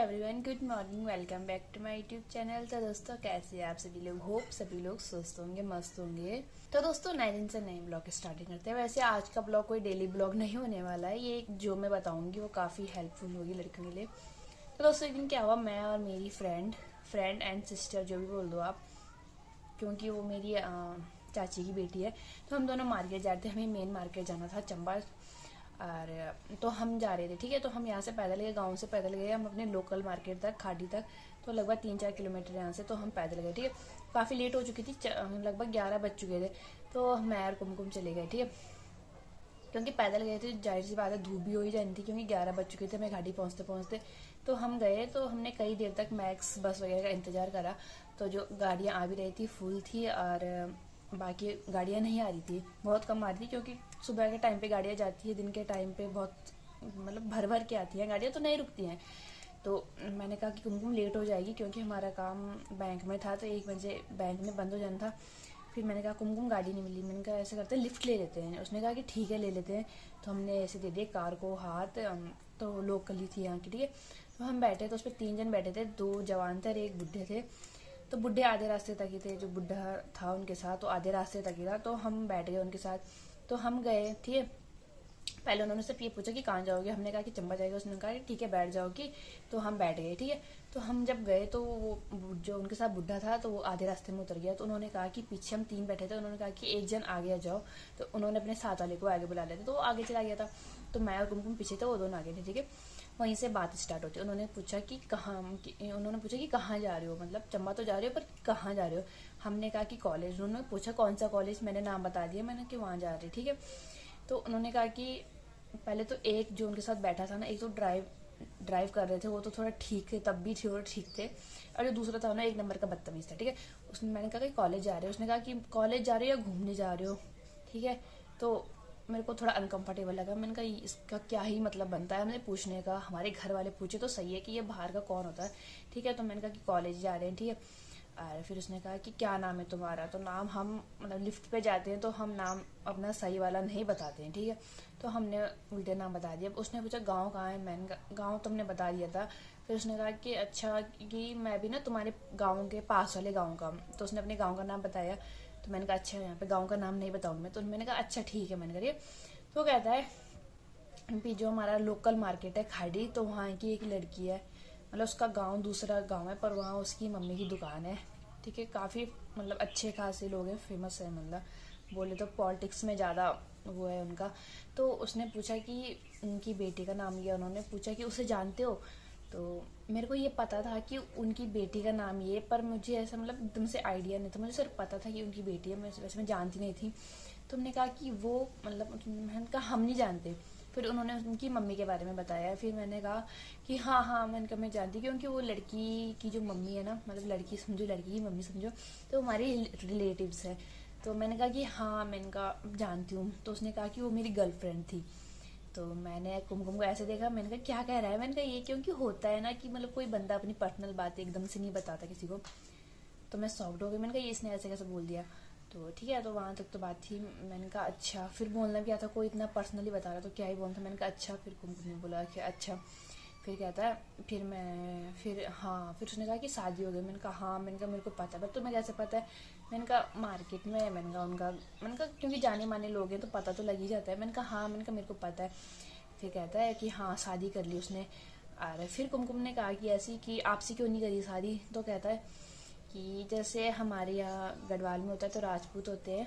Everyone, good morning. Welcome back to my YouTube channel. तो दोस्तों, कैसे हैं आप सभी लोग? होप सभी लोग स्वस्थ होंगे, मस्त होंगे। तो दोस्तों, नए दिन से नए ब्लॉग स्टार्टिंग करते हैं। वैसे आज का ब्लॉग कोई डेली ब्लॉग नहीं होने वाला है। ये जो मैं बताऊंगी वो काफ़ी हेल्पफुल होगी लड़कियों के लिए। तो दोस्तों, एक दिन क्या हुआ, मैं और मेरी फ्रेंड एंड सिस्टर जो भी बोल दो आप, क्योंकि वो मेरी चाची की बेटी है, तो हम दोनों मार्केट जा रहे थे। हमें मेन मार्केट जाना था, चंबा। और तो हम जा रहे थे, ठीक है। तो हम यहाँ से पैदल गए, गांव से पैदल गए हम अपने लोकल मार्केट तक, खाड़ी तक। तो लगभग 3-4 किलोमीटर यहाँ से तो हम पैदल गए, ठीक है। काफ़ी लेट हो चुकी थी, लगभग 11 बज चुके थे। तो मैं और कुमकुम चले गए, ठीक है। क्योंकि पैदल गए थे, जाहिर सी बात है धूप भी हो ही जानी थी, क्योंकि 11 बज चुके थे मैं घाटी पहुँचते पहुँचते। तो हम गए, तो हमने कई देर तक मैक्स बस वगैरह का इंतज़ार करा। तो जो गाड़ियाँ आ भी रही थी फुल थी, और बाकी गाड़ियाँ नहीं आ रही थी, बहुत कम आ रही थी। क्योंकि सुबह के टाइम पे गाड़ियाँ जाती है, दिन के टाइम पे बहुत मतलब भर भर के आती हैं गाड़ियाँ, तो नहीं रुकती हैं। तो मैंने कहा कि कुमकुम लेट हो जाएगी, क्योंकि हमारा काम बैंक में था, तो 1 बजे बैंक में बंद हो जाना था। फिर मैंने कहा कुमकुम गाड़ी नहीं मिली, मैंने कहा ऐसे करते हैं लिफ्ट ले लेते हैं। उसने कहा कि ठीक है ले लेते हैं। तो हमने ऐसे दे दिए कार को हाथ, तो लोकल ही थी यहाँ की, ठीक है। तो हम बैठे, तो उस पर 3 जन बैठे थे, 2 जवान थे और 1 बुढ़े थे। तो बुढ़े आधे रास्ते तक ही थे, जो बुढ़ा था उनके साथ तो आधे रास्ते तक ही था। तो हम बैठ गए उनके साथ। तो हम गए, ठीक है। पहले उन्होंने सिर्फ ये पूछा कि कहाँ जाओगे, हमने कहा कि चंबा जाएगा। उसने कहा कि ठीक है बैठ जाओगी। तो हम बैठ गए, ठीक है। तो हम जब गए, तो वो जो उनके साथ बुढ़ा था, तो वो आधे रास्ते में उतर गया। तो उन्होंने कहा कि पीछे हम 3 बैठे थे, उन्होंने कहा कि एक जन आगे आ जाओ। तो उन्होंने अपने साथ वाले को आगे बुला लिया था, तो वो आगे चला गया था। तो मैं और कुमकुम पीछे थे, वो दोनों आगे थे, ठीक है। वहीं से बात स्टार्ट होती है। उन्होंने पूछा कि कहाँ जा रहे हो, मतलब चंबा तो जा रहे हो, पर कहाँ जा रहे हो। हमने कहा कि कॉलेज। उन्होंने पूछा कौन सा कॉलेज, मैंने नाम बता दिया, मैंने कि वहाँ जा रही, ठीक है। तो उन्होंने कहा कि पहले तो एक जो उनके साथ बैठा था ना, एक तो ड्राइव कर रहे थे, वो तो थोड़ा ठीक थे, तब भी थोड़ा ठीक थे। और जो दूसरा था ना, 1 नंबर का बदतमीज था, ठीक है। उसने मैंने कहा कि कॉलेज जा रहे हो, उसने कहा कि कॉलेज जा रहे हो या घूमने जा रहे हो, ठीक है। तो मेरे को थोड़ा अनकंफर्टेबल लगा। मैंने कहा इसका क्या ही मतलब बनता है हमें पूछने का, हमारे घर वाले पूछे तो सही है कि ये बाहर का कौन होता है, ठीक है। तो मैंने कहा कि कॉलेज जा रहे हैं, ठीक है। और फिर उसने कहा कि क्या नाम है तुम्हारा। तो नाम हम मतलब लिफ्ट पे जाते हैं तो हम नाम अपना सही वाला नहीं बताते हैं, ठीक है। तो हमने उल्टे नाम बता दिया। उसने पूछा गांव कहाँ है, मैंने गांव तुमने बता दिया था। फिर उसने कहा कि अच्छा, कि मैं भी ना तुम्हारे गांव के पास वाले गांव का। तो उसने अपने गांव का नाम बताया। तो मैंने कहा अच्छा, यहाँ पे गांव का नाम नहीं बताऊंगी मैं। तो मैंने कहा अच्छा ठीक है, मैंने करिए। तो कहता है भी जो हमारा लोकल मार्केट है खाड़ी, तो वहाँ की एक लड़की है, मतलब उसका गांव दूसरा गांव है, पर वहाँ उसकी मम्मी की दुकान है, ठीक है। काफ़ी मतलब अच्छे खासे लोग हैं, फेमस है, मतलब बोले तो पॉलिटिक्स में ज़्यादा वो है उनका। तो उसने पूछा कि उनकी बेटी का नाम लिया, उन्होंने पूछा कि उसे जानते हो। तो मेरे को ये पता था कि उनकी बेटी का नाम ये, पर मुझे ऐसा मतलब एकदम से आइडिया नहीं था, मुझे सिर्फ पता था कि उनकी बेटी है, मैं वैसे मैं जानती नहीं थी। तो हमने कहा कि वो मतलब, मैंने कहा हम नहीं जानते। फिर उन्होंने उनकी मम्मी के बारे में बताया। फिर मैंने कहा कि हाँ हाँ, मैंने कहा मैं जानती, क्योंकि वो लड़की की जो मम्मी है ना, मतलब लड़की समझो, लड़की की मम्मी समझो, तो हमारी रिलेटिव्स है। तो मैंने कहा कि हाँ, मैंने कहा जानती हूँ। तो उसने कहा कि वो मेरी गर्लफ्रेंड थी। तो मैंने कुमकुम को ऐसे देखा, मैंने कहा क्या कह रहा है। मैंने कहा ये, क्योंकि होता है ना कि मतलब कोई बंदा अपनी पर्सनल बात एकदम से नहीं बताता किसी को। तो मैं सॉफ्ट हो गई, मैंने कहा ये इसने ऐसे कैसे बोल दिया। तो ठीक है, तो वहाँ तक तो बात थी। मैंने कहा अच्छा। फिर बोलना भी आता, कोई इतना पर्सनली बता रहा तो क्या ही बोलता। मैंने कहा अच्छा। फिर कुमकुम ने बोला कि अच्छा। फिर कहता है फिर उसने कहा कि शादी हो गई। मैंने कहा हाँ। मैंने कहा मेरे को पता है, पर तुम्हें कैसे पता है। मैंने कहा मार्केट में है। मैंने कहा क्योंकि जाने माने लोग हैं तो पता तो लग ही जाता है। मैंने कहा हाँ, मैंने कहा मेरे को पता है। फिर कहता है कि हाँ शादी कर ली उसने। और फिर कुमकुम ने कहा कि ऐसी कि आपसे क्यों नहीं करी शादी। तो कहता है कि जैसे हमारे यहाँ गढ़वाल में होता है तो राजपूत होते हैं,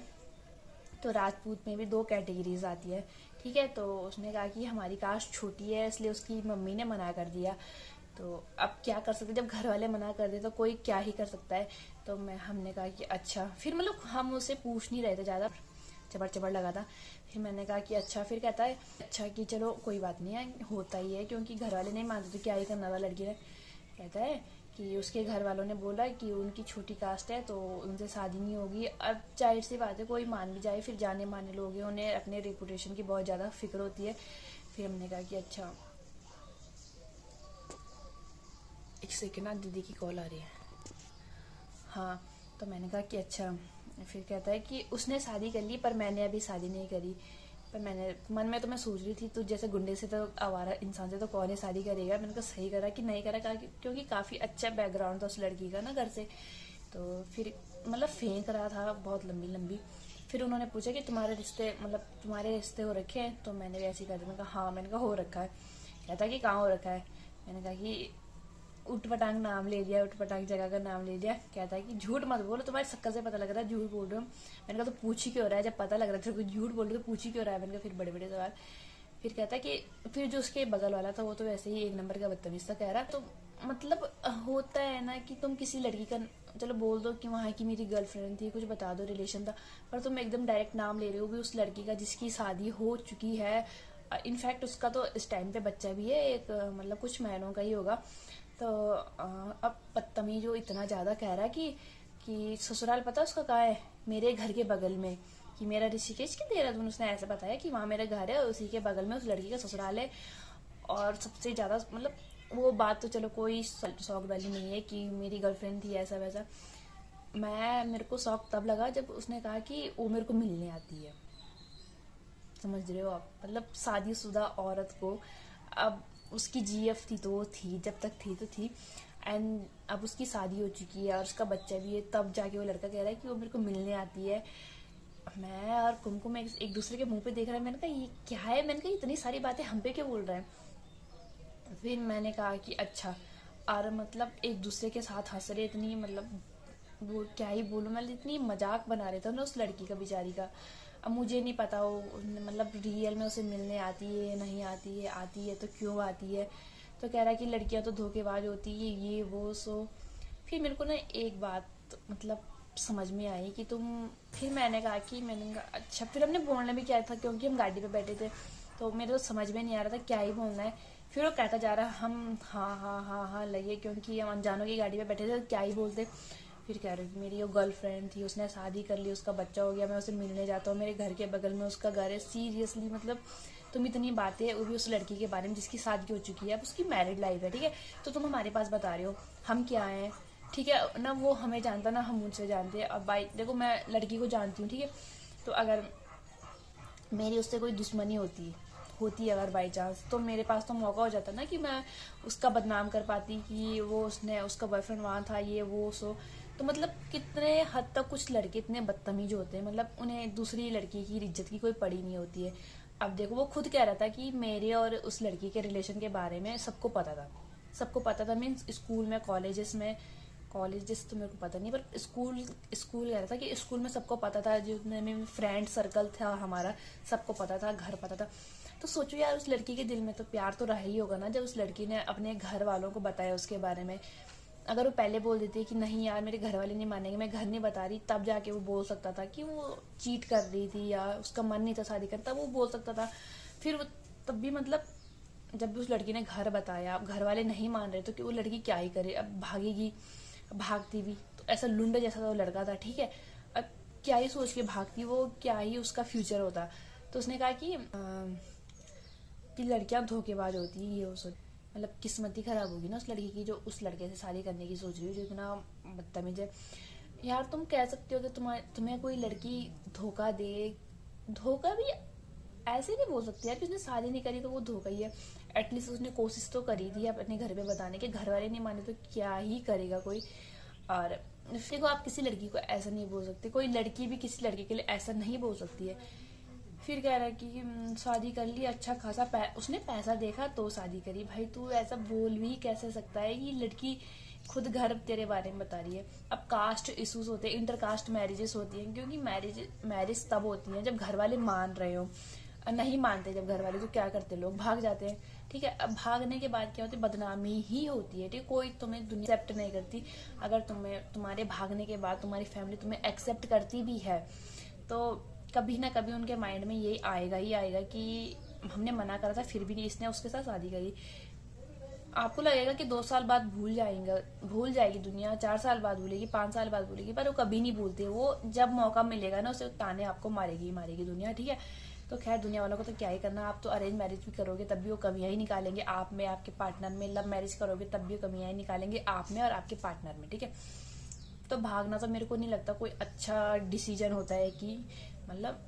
तो राजपूत में भी 2 कैटेगरीज आती है, ठीक है। तो उसने कहा कि हमारी कास्ट छोटी है, इसलिए उसकी मम्मी ने मना कर दिया। तो अब क्या कर सकते, जब घर वाले मना कर दे तो कोई क्या ही कर सकता है। तो हमने कहा कि अच्छा। फिर मतलब हम उससे पूछ नहीं रहे थे ज़्यादा, चबर चबर लगा था। फिर मैंने कहा कि अच्छा। फिर कहता है अच्छा कि चलो कोई बात नहीं है, होता ही है, क्योंकि घर वाले नहीं मानते तो क्या ही करना था लड़की ने। कहता है कि उसके घर वालों ने बोला कि उनकी छोटी कास्ट है तो उनसे शादी नहीं होगी। अब जाहिर सी बात है, कोई मान भी जाए, फिर जाने माने लोग हैं, उन्हें अपने रेपुटेशन की बहुत ज़्यादा फिक्र होती है। फिर हमने कहा कि अच्छा, एक सेकेंड ना, दीदी की कॉल आ रही है। हाँ। तो मैंने कहा कि अच्छा। फिर कहता है कि उसने शादी कर ली, पर मैंने अभी शादी नहीं करी। पर मैंने मन में तो मैं सोच रही थी तो जैसे गुंडे से तो आवारा इंसान से तो कौन ही शादी करेगा। मैंने कहा सही करा कि नहीं करा, क्योंकि काफी अच्छा बैकग्राउंड था उस लड़की का ना घर से। तो फिर मतलब फेंक रहा था बहुत लंबी लंबी। फिर उन्होंने पूछा कि तुम्हारे रिश्ते मतलब तुम्हारे रिश्ते हो रखे हैं, तो मैंने भी ऐसे ही कर दिया। मैंने कहा हाँ, मैंने कहा हो रखा है। कहता कि कहाँ हो रखा है। मैंने कहा कि उठपटांग नाम ले लिया, उठपटांग जगह का नाम ले लिया। कहता है कि झूठ मत बोलो, तुम्हारी शक्ल से पता लग रहा है झूठ बोल रहे हो। मैंने कहा तो पूछ ही क्यों रहा है, जब पता लग रहा है तो झूठ बोल रहे तो पूछ ही क्यों रहा है। मैंने कहा फिर बड़े बड़े सवाल। फिर कहता है कि फिर जो उसके बगल वाला था वो तो वैसे ही एक नंबर का बदतमीज सा कह रहा। तो मतलब होता है ना कि तुम किसी लड़की का चलो बोल दो कि वहाँ की मेरी गर्लफ्रेंड थी, कुछ बता दो रिलेशन था, पर तुम एकदम डायरेक्ट नाम ले रहे हो भी उस लड़की का जिसकी शादी हो चुकी है। इनफैक्ट उसका तो इस टाइम पे बच्चा भी है एक, मतलब कुछ महीनों का ही होगा। तो अब बदतमीज जो इतना ज्यादा कह रहा है कि ससुराल पता उसका कहाँ है, मेरे घर के बगल में। कि मेरा ऋषिकेश के देहरादून उसने ऐसे बताया कि वहाँ मेरा घर है, उसी के बगल में उस लड़की का ससुराल है। और सबसे ज्यादा मतलब वो बात तो चलो कोई शौक वाली नहीं है कि मेरी गर्लफ्रेंड थी ऐसा वैसा। मेरे को शौक तब लगा जब उसने कहा कि वो मेरे को मिलने आती है। समझ रहे हो आप, मतलब शादीशुदा औरत को अब उसकी जीएफ थी तो वो थी, जब तक थी तो थी, एंड अब उसकी शादी हो चुकी है और उसका बच्चा भी है, तब जाके वो लड़का कह रहा है कि वो मेरे को मिलने आती है। मैं और कुमकुम एक दूसरे के मुंह पे देख रहे हैं। मैंने कहा ये क्या है, मैंने कहा इतनी सारी बातें हम पे क्यों बोल रहे हैं। फिर मैंने कहा कि अच्छा, और मतलब एक दूसरे के साथ हंस रहे, इतनी मतलब वो क्या ही बोलूं मैं, इतनी मजाक बना रहे थे ना उस लड़की का बेचारी का। अब मुझे नहीं पता वो मतलब रियल में उसे मिलने आती है नहीं आती है तो क्यों आती है। तो कह रहा है कि लड़कियां तो धोखेबाज होती है ये वो सो। फिर मेरे को ना एक बात मतलब समझ में आई कि फिर मैंने कहा अच्छा। फिर हमने बोलने भी क्या था क्योंकि हम गाड़ी पे बैठे थे, तो मेरे तो समझ में नहीं आ रहा था क्या ही बोलना है। फिर वो कहता जा रहा, हम हाँ हाँ हाँ हाँ लगे क्योंकि हम अनजानों की गाड़ी पे बैठे थे तो क्या ही बोलते। फिर कह रही मेरी वो गर्लफ्रेंड थी, उसने शादी कर ली, उसका बच्चा हो गया, मैं उसे मिलने जाता हूँ, मेरे घर के बगल में उसका घर है। सीरियसली मतलब तुम इतनी बातें, वो भी उस लड़की के बारे में जिसकी शादी हो चुकी है, अब उसकी मैरिड लाइफ है, ठीक है, तो तुम हमारे पास बता रहे हो हम क्या हैं। ठीक है ना, वो हमें जानता ना हम उनसे जानते हैं। अब भाई देखो मैं लड़की को जानती हूँ, ठीक है, तो अगर मेरी उससे कोई दुश्मनी होती अगर बाई चांस, तो मेरे पास तो मौका हो जाता ना कि मैं उसका बदनाम कर पाती कि वो उसका बॉयफ्रेंड वहाँ था ये वो सो। तो मतलब कितने हद तक कुछ लड़के इतने बदतमीज होते हैं, मतलब उन्हें दूसरी लड़की की इज्जत की कोई पड़ी नहीं होती है। अब देखो वो खुद कह रहा था कि मेरे और उस लड़की के रिलेशन के बारे में सबको पता था मीन्स स्कूल में कॉलेजेस तो मेरे को पता नहीं, पर स्कूल कह रहा था कि स्कूल में सबको पता था, जितने में फ्रेंड सर्कल था हमारा सबको पता था, घर पता था। तो सोचो यार उस लड़की के दिल में तो प्यार तो रहा ही होगा ना, जब उस लड़की ने अपने घर वालों को बताया उसके बारे में। अगर वो पहले बोल देती कि नहीं यार मेरे घर वाले नहीं मानेंगे, मैं घर नहीं बता रही, तब जाके वो बोल सकता था कि वो चीट कर रही थी या उसका मन नहीं था शादी करने, तब वो बोल सकता था। फिर वो तब भी मतलब जब भी उस लड़की ने घर बताया, अब घर वाले नहीं मान रहे तो कि वो लड़की क्या ही करे, अब भागती भी तो ऐसा लुंड जैसा तो लड़का था, ठीक है, अब क्या ही सोच के भागती वो, क्या ही उसका फ्यूचर होता। तो उसने कहा कि लड़कियां धोखेबाज होती है ये वो सोच, मतलब किस्मत ही खराब होगी ना उस लड़की की जो उस लड़के से शादी करने की सोच रही है जो इतना बदतमीज है। यार तुम कह सकते हो कि तुम्हें कोई लड़की धोखा दे, धोखा भी ऐसे नहीं बोल सकती यार कि उसने शादी नहीं करी तो वो धोखा ही है। एटलीस्ट उसने कोशिश तो करी थी अपने घर पे बताने के, घर वाले नहीं माने तो क्या ही करेगा कोई। और देखो आप किसी लड़की को ऐसा नहीं बोल सकते, कोई लड़की भी किसी लड़के के लिए ऐसा नहीं बोल सकती है। फिर कह रहा है कि शादी कर ली, अच्छा खासा उसने पैसा देखा तो शादी करी। भाई तू ऐसा बोल भी कैसे सकता है कि लड़की खुद घर तेरे बारे में बता रही है। अब कास्ट इश्यूज होते हैं, इंटर कास्ट मैरिजेस होती हैं, क्योंकि मैरिज तब होती है जब घर वाले मान रहे हो। नहीं मानते जब घर वाले तो क्या करते लोग, भाग जाते हैं, ठीक है। अब भागने के बाद क्या होती है, बदनामी ही होती है, ठीक है, कोई तुम्हें दुनिया एक्सेप्ट नहीं करती। अगर तुम्हारे भागने के बाद तुम्हारी फैमिली तुम्हें एक्सेप्ट करती भी है तो कभी ना कभी उनके माइंड में ये आएगा कि हमने मना करा था फिर भी इसने उसके साथ शादी करी। आपको लगेगा कि 2 साल बाद भूल जाएगी दुनिया, 4 साल बाद भूलेगी, 5 साल बाद भूलेगी, पर वो कभी नहीं भूलते। वो जब मौका मिलेगा ना उसे ताने आपको मारेगी दुनिया, ठीक है। तो खैर दुनिया वालों को तो क्या ही करना, आप तो अरेंज मैरिज भी करोगे तब भी वो कमियां ही निकालेंगे आप में, आपके पार्टनर में। लव मैरिज करोगे तब भी वो कमियां ही निकालेंगे आप में और आपके पार्टनर में, ठीक है। तो भागना तो मेरे को नहीं लगता कोई अच्छा डिसीजन होता है कि मतलब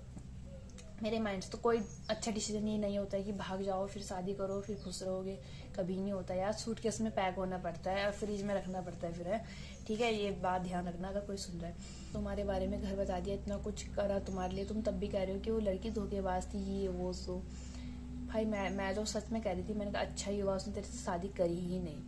मेरे माइंड से तो कोई अच्छा डिसीजन ये नहीं होता है कि भाग जाओ फिर शादी करो फिर खुश रहोगे, कभी नहीं होता यार। सूटकेस में पैक होना पड़ता है और फ्रिज में रखना पड़ता है फिर, है ठीक है। ये बात ध्यान रखना अगर कोई सुन रहा है। तुम्हारे बारे में घर बता दिया, इतना कुछ करा तुम्हारे लिए, तुम तब भी कह रहे हो कि वो लड़की धोखेबाज थी, ये वो सो। भाई मैं तो सच में कह रही थी, मैंने कहा अच्छा ही हुआ उसने तेरे से शादी करी ही नहीं।